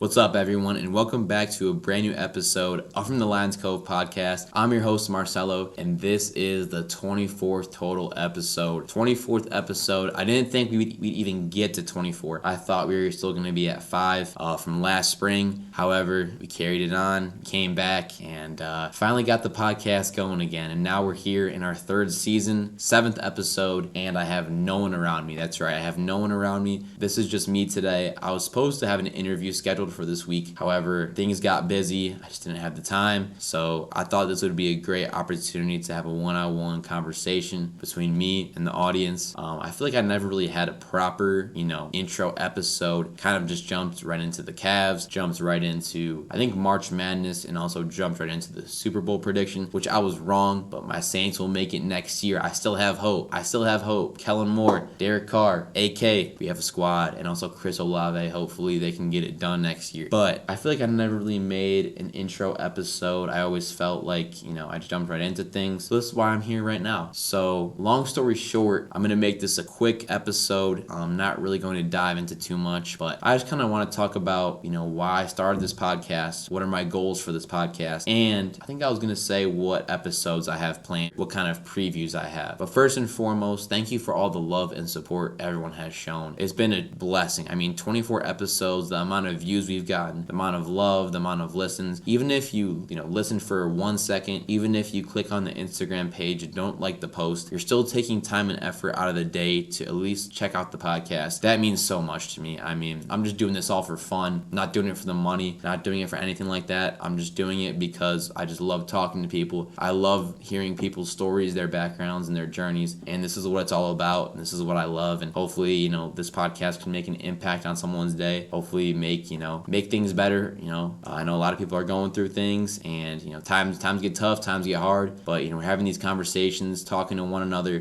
What's up, everyone, and welcome back to a brand new episode of From the Lions Cove podcast. I'm your host, Marcelo, and this is the 24th total episode. 24th episode. I didn't think we'd even get to 24. I thought we were still going to be at 5 from last spring. However, we carried it on, came back, and finally got the podcast going again. And now we're here in our third season, 7th episode, and I have no one around me. That's right, I have no one around me. This is just me today. I was supposed to have an interview scheduled for this week. However, things got busy. I just didn't have the time. So I thought this would be a great opportunity to have a one-on-one conversation between me and the audience. I feel like I never really had a proper, intro episode. Kind of just jumped right into the Cavs, jumped right into, I think, March Madness, and also jumped right into the Super Bowl prediction, which I was wrong, but my Saints will make it next year. I still have hope. Kellen Moore, Derek Carr, AK, we have a squad, and also Chris Olave. Hopefully they can get it done next year. But I feel like I never really made an intro episode. I always felt like, I jumped right into things. So this is why I'm here right now. So long story short, I'm going to make this a quick episode. I'm not really going to dive into too much, but I just kind of want to talk about, why I started this podcast, what are my goals for this podcast, and I think I was going to say what episodes I have planned, what kind of previews I have. But first and foremost, thank you for all the love and support everyone has shown. It's been a blessing. 24 episodes, the amount of views we've gotten, the amount of love, the amount of listens. Even if you, listen for 1 second, even if you click on the Instagram page and don't like the post, you're still taking time and effort out of the day to at least check out the podcast. That means so much to me. I'm just doing this all for fun, not doing it for the money, not doing it for anything like that. I'm just doing it because I just love talking to people. I love hearing people's stories, their backgrounds, and their journeys, and this is what it's all about, and this is what I love, and hopefully, this podcast can make an impact on someone's day, hopefully make things better. I know a lot of people are going through things, and times get tough, times get hard, but we're having these conversations, talking to one another,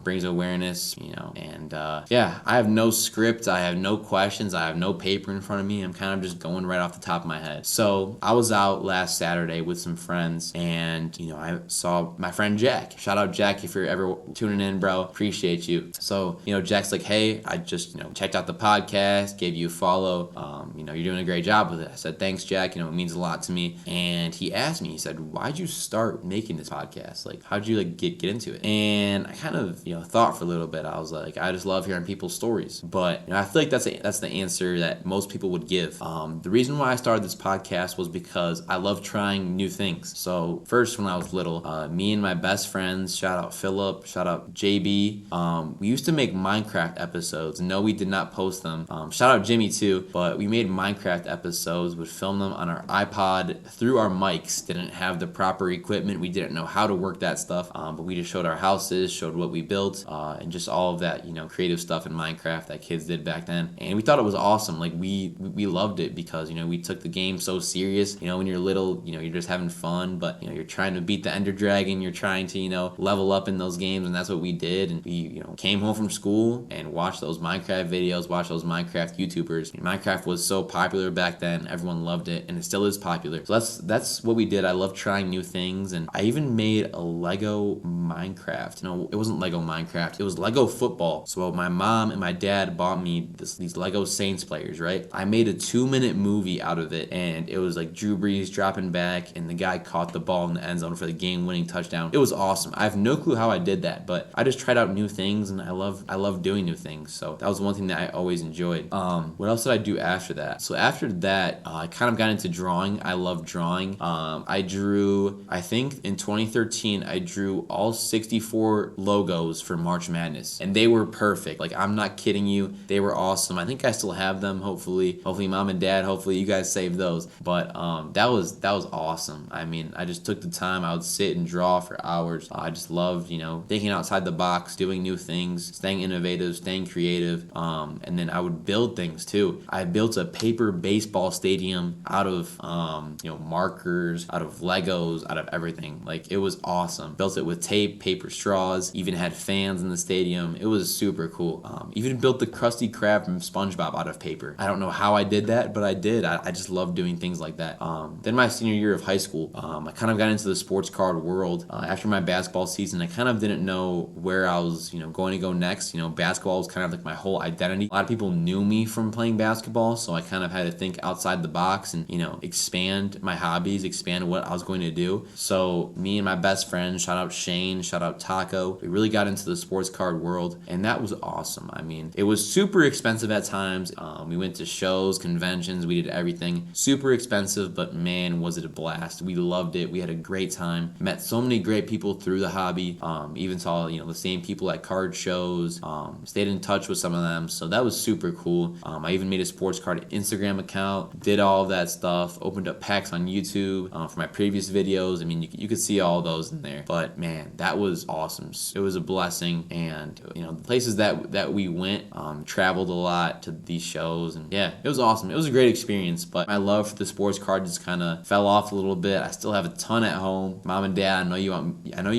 brings awareness, and I have no script, I have no questions, I have no paper in front of me. I'm kind of just going right off the top of my head. So I was out last Saturday with some friends, and I saw my friend Jack. Shout out Jack if you're ever tuning in, bro. Appreciate you. So Jack's like, hey, I just checked out the podcast, gave you a follow. You're doing a great job with it. I said, thanks, Jack. It means a lot to me. And he asked me, he said, why'd you start making this podcast? Like, how'd you get into it? And I kind of, thought for a little bit. I was like, I just love hearing people's stories. But I feel like that's the answer that most people would give. The reason why I started this podcast was because I love trying new things. So first, when I was little, me and my best friends, shout out Philip, shout out JB, we used to make Minecraft episodes. No, we did not post them. Shout out Jimmy too, but we made Minecraft episodes, would film them on our iPod through our mics. Didn't have the proper equipment. We didn't know how to work that stuff, but we just showed our houses, showed what we built, and just all of that, creative stuff in Minecraft that kids did back then. And we thought it was awesome. Like, we loved it because, we took the game so serious. When you're little, you're just having fun, but, you're trying to beat the Ender Dragon. You're trying to, level up in those games, and that's what we did. And we, came home from school and watched those Minecraft videos, watched those Minecraft YouTubers. Minecraft was so popular back then. Everyone loved it, and it still is popular. So that's what we did. I love trying new things, and I even made a Lego Minecraft. No, it wasn't Lego Minecraft. It was Lego football. So my mom and my dad bought me these Lego Saints players, right? I made a 2-minute movie out of it, and it was like Drew Brees dropping back, and the guy caught the ball in the end zone for the game-winning touchdown. It was awesome. I have no clue how I did that, but I just tried out new things, and I love doing new things. So that was one thing that I always enjoyed. What else did I do after that? So after that, I kind of got into drawing. I love drawing. I drew, I think in 2013, I drew all 64 logos for March Madness, and they were perfect. Like, I'm not kidding you. They were awesome. I think I still have them. Hopefully mom and dad, hopefully you guys saved those. But that was awesome. I just took the time. I would sit and draw for hours. I just loved, thinking outside the box, doing new things, staying innovative, staying creative. And then I would build things too. I built a paper baseball stadium out of markers, out of Legos, out of everything. Like, it was awesome. Built it with tape, paper straws, even had fans in the stadium. It was super cool. Even built the Krusty Krab from SpongeBob out of paper. I don't know how I did that, but I did. I just love doing things like that. Then my senior year of high school, I kind of got into the sports card world. After my basketball season, I kind of didn't know where I was, going to go next. Basketball was kind of like my whole identity. A lot of people knew me from playing basketball, so I kind of had had to think outside the box and, expand my hobbies, expand what I was going to do. So me and my best friend, shout out Shane, shout out Taco, we really got into the sports card world, and that was awesome. I mean, it was super expensive at times. We went to shows, conventions, we did everything. Super expensive, but man, was it a blast. We loved it. We had a great time. Met so many great people through the hobby. Even saw, the same people at card shows. Stayed in touch with some of them. So that was super cool. I even made a sports card Instagram account, did all of that stuff, opened up packs on YouTube for my previous videos. I mean, you could see all those in there. But man, that was awesome. It was a blessing. And, the places that we went, traveled a lot to these shows. And yeah, it was awesome. It was a great experience. But my love for the sports card just kind of fell off a little bit. I still have a ton at home. Mom and Dad, I know you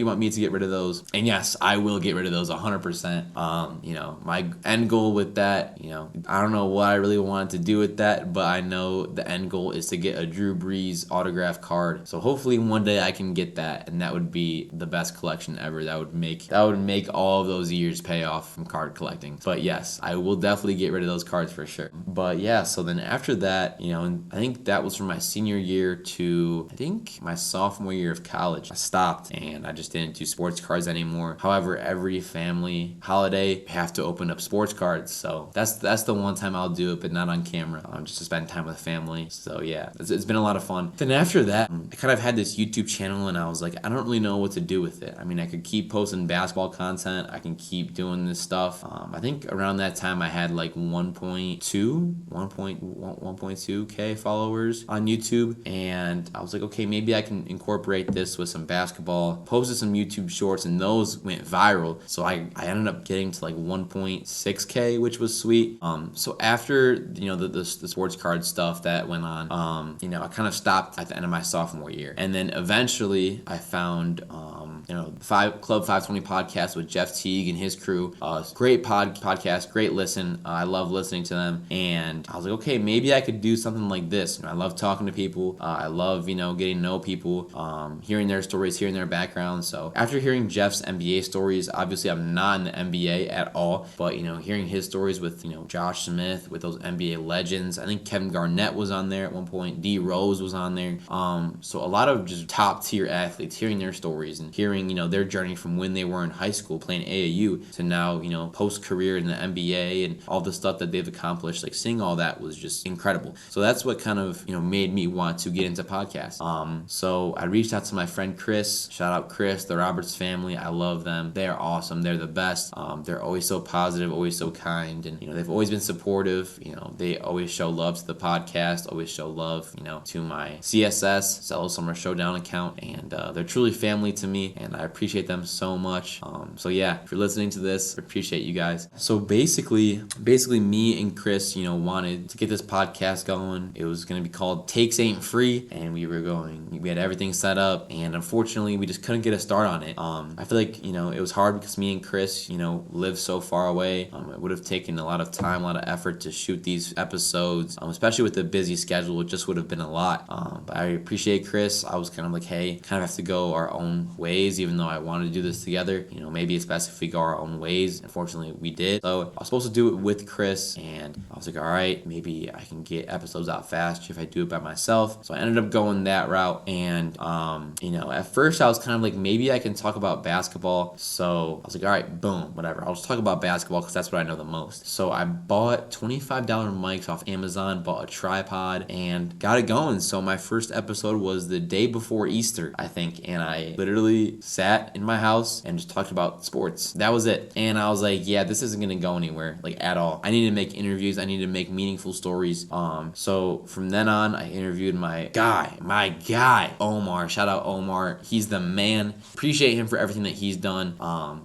want me to get rid of those. And yes, I will get rid of those 100%. My end goal with that, I don't know what I really wanted to do with that, but I know the end goal is to get a Drew Brees autograph card. So hopefully one day I can get that, and that would be the best collection ever. That would make all of those years pay off from card collecting. But yes, I will definitely get rid of those cards for sure. But yeah, so then after that, I think that was from my senior year to I think my sophomore year of college. I stopped and I just didn't do sports cards anymore. However, every family holiday have to open up sports cards, so that's the one time I'll do it, but not on camera, just to spend time with family. So yeah, it's been a lot of fun. Then after that, I kind of had this YouTube channel, and I was like, I don't really know what to do with it. I mean, I could keep posting basketball content, I can keep doing this stuff. I think around that time I had like 1.2k followers on YouTube, and I was like, okay, maybe I can incorporate this with some basketball. Posted some YouTube shorts, and those went viral, so I ended up getting to like 1.6k, which was sweet. So after the sports card stuff that went on, I kind of stopped at the end of my sophomore year, and then eventually I found Club 520 podcast with Jeff Teague and his crew. Great podcast, great listen. I love listening to them, and I was like, okay, maybe I could do something like this. I love talking to people. I love getting to know people, hearing their stories, hearing their backgrounds. So after hearing Jeff's NBA stories, obviously I'm not in the NBA at all, but hearing his stories with Josh Smith, with those NBA legends. I think Kevin Garnett was on there at one point. D Rose was on there. So a lot of just top tier athletes, hearing their stories and hearing their journey from when they were in high school playing AAU to now post career in the NBA and all the stuff that they've accomplished. Like, seeing all that was just incredible. So that's what kind of made me want to get into podcasts. So I reached out to my friend Chris. Shout out Chris, the Roberts family. I love them. They are awesome. They're the best. They're always so positive, always so kind, and they've always been supportive. They always show love to the podcast, always show love to my CSS Cello Summer Showdown account, and they're truly family to me, and I appreciate them so much. So yeah, if you're listening to this, I appreciate you guys. So basically me and Chris wanted to get this podcast going. It was going to be called Takes Ain't Free, and we had everything set up, and unfortunately we just couldn't get a start on it. I feel like it was hard because me and Chris live so far away. It would have taken a lot of time, a lot of effort to shoot these episodes, especially with the busy schedule. It just would have been a lot. But I appreciate Chris. I was kind of like, hey, kind of have to go our own ways, even though I wanted to do this together. Maybe it's best if we go our own ways. Unfortunately, we did. So I was supposed to do it with Chris, and I was like, all right, maybe I can get episodes out faster if I do it by myself. So I ended up going that route, and at first I was kind of like, maybe I can talk about basketball. So I was like, all right, boom, whatever. I'll just talk about basketball because that's what I know the most. So I bought $25 mics off Amazon, bought a tripod, and got it going. So my first episode was the day before Easter, I think, and I literally sat in my house and just talked about sports. That was it. And I was like, yeah, this isn't gonna go anywhere, like, at all. I need to make interviews. I need to make meaningful stories. So from then on, I interviewed my guy, Omar. Shout out Omar. He's the man. Appreciate him for everything that he's done.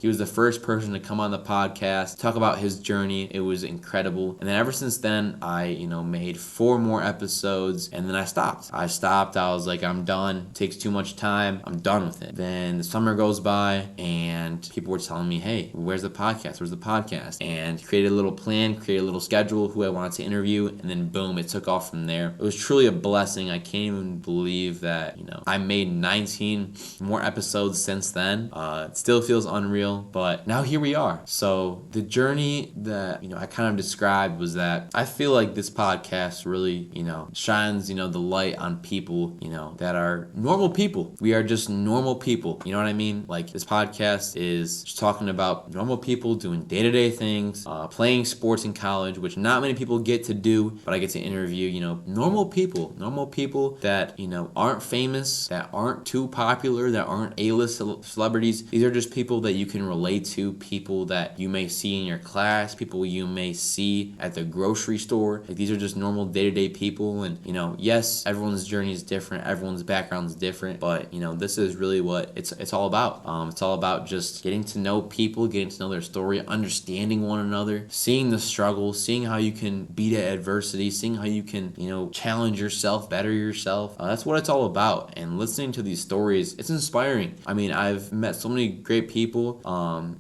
He was the first person to come on the podcast, talk about his journey. It was incredible. And then ever since then, I, made 4 more episodes, and then I stopped. I was like, I'm done. It takes too much time. I'm done with it. Then the summer goes by, and people were telling me, hey, where's the podcast? And created a little plan, created a little schedule, who I wanted to interview, and then boom, it took off from there. It was truly a blessing. I can't even believe that, I made 19 more episodes since then. It still feels unreal, but now here we are. So the journey that, I kind of described was that I feel like this podcast podcast really, shines, the light on people, that are normal people. We are just normal people. You know what I mean? Like, this podcast is just talking about normal people doing day-to-day things, playing sports in college, which not many people get to do, but I get to interview, normal people that, aren't famous, that aren't too popular, that aren't A-list celebrities. These are just people that you can relate to, people that you may see in your class, people you may see at the grocery store. Like, these are just normal day-to-day people, and yes, everyone's journey is different, everyone's background is different, but this is really what it's all about. It's all about just getting to know people, getting to know their story, understanding one another, seeing the struggle, seeing how you can beat adversity, seeing how you can challenge yourself, better yourself. That's what it's all about. And listening to these stories, it's inspiring. I mean, I've met so many great people,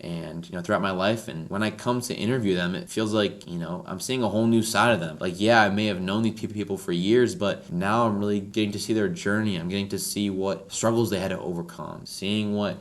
and throughout my life, and when I come to interview them, it feels like I'm seeing a whole new side of them. Like, yeah, I may have known these people for years, but now I'm really getting to see their journey. I'm getting to see what struggles they had to overcome, seeing what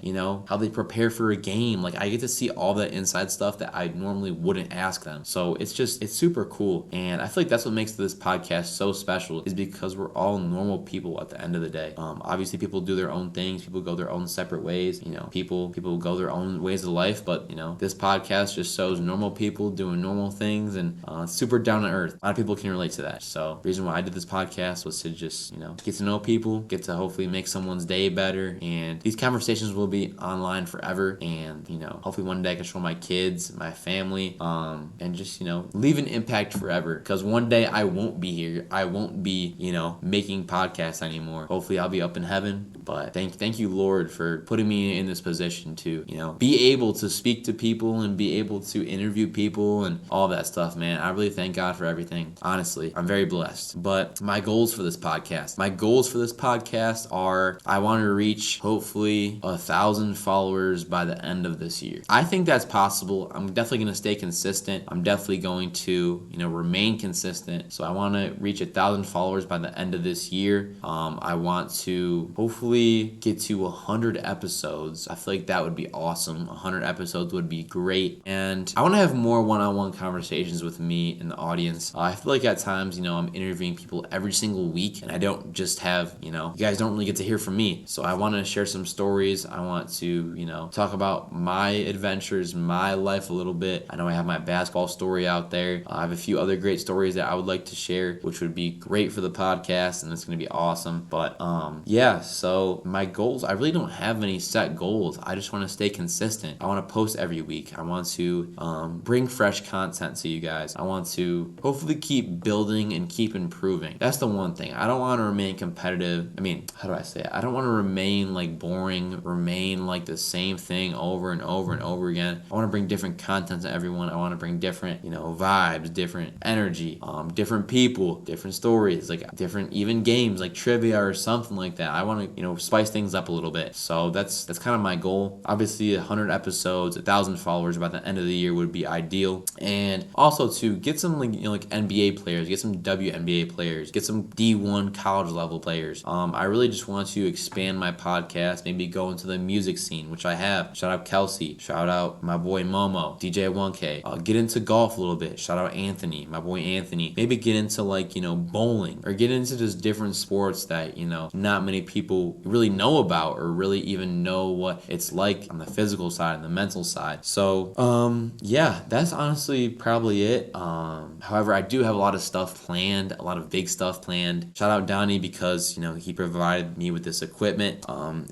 how they prepare for a game. Like, I get to see all that inside stuff that I normally wouldn't ask them. So it's super cool, and I feel like that's what makes this podcast so special, is because we're all normal people at the end of the day. Obviously, people do their own things, people go their own separate ways, people go their own ways of life, but this podcast just shows normal people doing normal things, and super down to earth. A lot of people can relate to that. So the reason why I did this podcast was to just get to know people, get to hopefully make someone's day better, and these conversations will be online forever, and hopefully one day I can show my kids, my family, and just leave an impact forever, because one day I won't be here, I won't be making podcasts anymore. Hopefully I'll be up in heaven, but thank you, Lord, for putting me in this position to be able to speak to people and be able to interview people and all that stuff, man. I really thank God for everything. Honestly, I'm very blessed. But my goals for this podcast are, I want to reach hopefully 1,000 followers by the end of this year. I think that's possible. I'm definitely going to stay consistent. I'm definitely going to remain consistent. So I want to reach 1,000 followers by the end of this year. I want to hopefully get to 100 episodes. I feel like that would be awesome. 100 episodes would be great. And I want to have more one-on-one conversations with me and the audience. I feel like at times, I'm interviewing people every single week, and I don't just have, you guys don't really get to hear from me. So I want to share some stories. I want to, talk about my adventures, my life a little bit. I know I have my basketball story out there. I have a few other great stories that I would like to share, which would be great for the podcast, and it's going to be awesome. But yeah, so my goals, I really don't have any set goals. I just want to stay consistent. I want to post every week. I want to bring fresh content to you guys. I want to hopefully keep building and keep improving. That's the one thing. I don't want to remain competitive. I mean, how do I say it? I don't want to remain like boring, remain like the same thing over and over and over again. I want to bring different content to everyone. I want to bring different, vibes, different energy, different people, different stories, like different even games like trivia or something like that. I want to, spice things up a little bit. So that's kind of my goal. Obviously, 100 episodes, 1,000 followers by the end of the year would be ideal. And also to get some like NBA players, get some WNBA players, get some D1 college level players. I really just want to expand my podcast, maybe go into the music scene, which I have. Shout out Kelsey, shout out my boy Momo, DJ 1K. Get into golf a little bit. Shout out Anthony, my boy Anthony. Maybe get into bowling, or get into just different sports that not many people really know about, or really even know what it's like on the physical side and the mental side. So yeah, that's honestly probably it. However, I do have a lot of stuff planned, a lot of big stuff planned. Shout out Donnie, because he provided me with this equipment.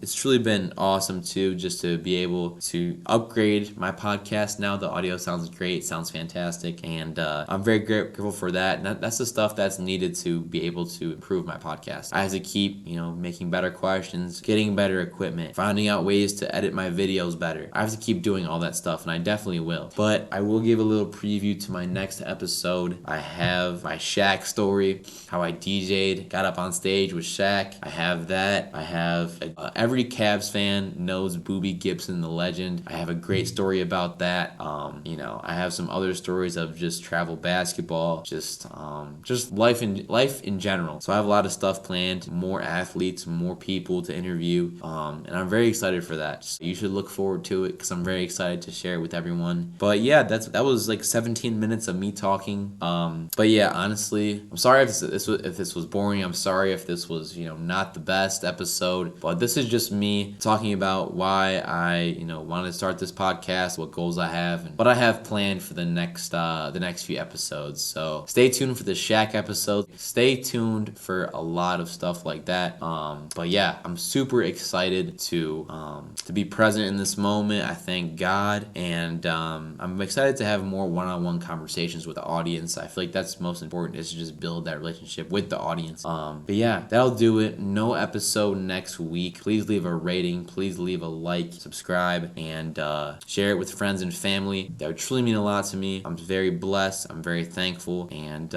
It's truly been awesome too, just to be able to upgrade my podcast. Now the audio sounds great, sounds fantastic, and I'm very grateful for that. And that's the stuff that's needed to be able to improve my podcast. I have to keep making better questions, getting better equipment, finding out ways to edit my videos better. I have to keep doing all that stuff, and I definitely will. But I will give a little preview to my next episode. I have my Shaq story, how I DJ'd, got up on stage with Shaq. I have that. I have every Cavs fan knows Booby Gibson, the legend. I have a great story about that. I have some other stories of just travel basketball, just life in general. So I have a lot of stuff planned, more athletes, more people to interview, and I'm very excited for that. So you should look forward to it, because I'm very excited to share it with everyone. But yeah, that was like 17 minutes of me talking. But But yeah, honestly, I'm sorry if this was boring. I'm sorry if this was, not the best episode. But this is just me talking about why I, wanted to start this podcast, what goals I have, and what I have planned for the next few episodes. So stay tuned for the Shaq episode. Stay tuned for a lot of stuff like that. But yeah, I'm super excited to be present in this moment. I thank God, and I'm excited to have more one-on-one conversations with the audience. I feel like that's most important, is to just build that relationship with the audience. But yeah, that'll do it. No episode next week. Please leave a rating. Please leave a like, subscribe, and share it with friends and family. That would truly mean a lot to me. I'm very blessed. I'm very thankful. And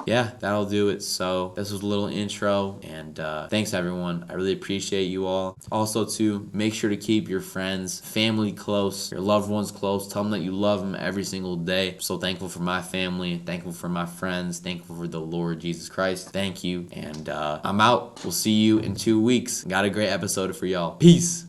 yeah, that'll do it. So this was a little intro, and thanks everyone. I really appreciate you all. Also, to make sure to keep your friends, family close, your loved ones close. Tell them that you love them every single day. I'm so thankful for my family, thankful for my friends, thankful for the Lord Jesus Christ. Thank you. And I'm out. We'll see you in 2 weeks. Got a great episode for y'all. Peace.